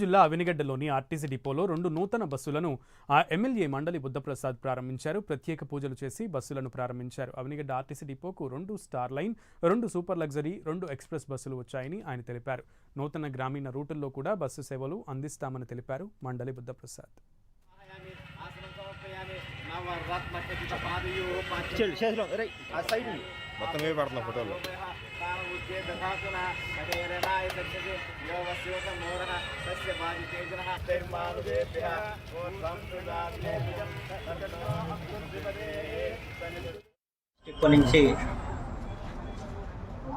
జిల్లా అవినిగడ్డలోని ఆర్టీసీ డిపోలో 2 నూతన బస్సులను ఎమ్మెల్యే మండలి బుద్ధప్రసాద్ ప్రారంభించారు. ప్రత్యేక పూజలు చేసి బస్సులను ప్రారంభించారు. అవినిగడ్డ ఆర్టీసీ డిపోకు 2 star line, 2 super luxury, 2 express బస్సులు వచ్చాయని ఆయన తెలిపారు. నూతన గ్రామీణ రూటుల్లో కూడా బస్సు సేవలు అందిస్తామని తెలిపారు మండలి బుద్ధప్రసాద్. మొత్తం పడుతున్న ఫోటోలు ఇప్పటి నుంచి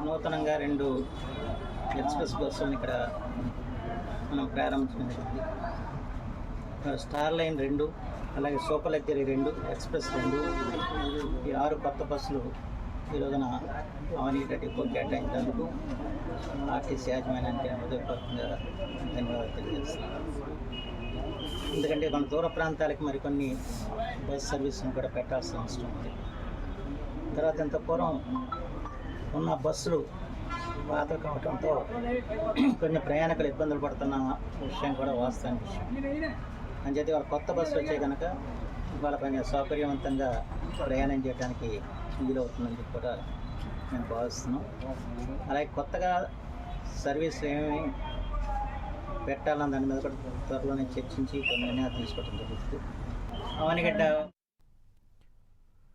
నూతనంగా 2 ఎక్స్ప్రెస్ బస్సులను ఇక్కడ మనం ప్రారంభించడం. స్టార్ లైన్ 2, అలాగే సూపర్ లగ్జరీ 2, ఎక్స్ప్రెస్ 2, ఈ 6 కొత్త బస్సులు ఈ రోజున అవనిగడ్డ డిపో కేటాయించేందుకు ఆర్టీసీ యాజమాన్యానికి హృదయపూర్వకంగా ధన్యవాదాలు తెలియజేస్తున్నాను. ఎందుకంటే మన దూర ప్రాంతాలకు మరికొన్ని బస్ సర్వీసులను కూడా పెట్టాల్సిన అవసరం ఉంది. తర్వాత ఇంత పూర్వం ఉన్న బస్సులు పాత కావడంతో కొన్ని ప్రయాణికులు ఇబ్బందులు పడుతున్న విషయం కూడా వాస్తవానికి విషయం. అంచేత వాళ్ళ కొత్త బస్సులు వచ్చాయి కనుక వాళ్ళ పైన సౌకర్యవంతంగా ప్రయాణం చేయడానికి వీలవుతుందని చెప్పి కూడా మేము భావిస్తున్నాం. అలాగే కొత్తగా సర్వీసులు ఏమేమి పెట్టాలని దాని మీద కూడా త్వరలోనే చర్చించి కొన్ని నిర్ణయాలు తీసుకోవడం జరుగుతుంది. అవనిగడ్డ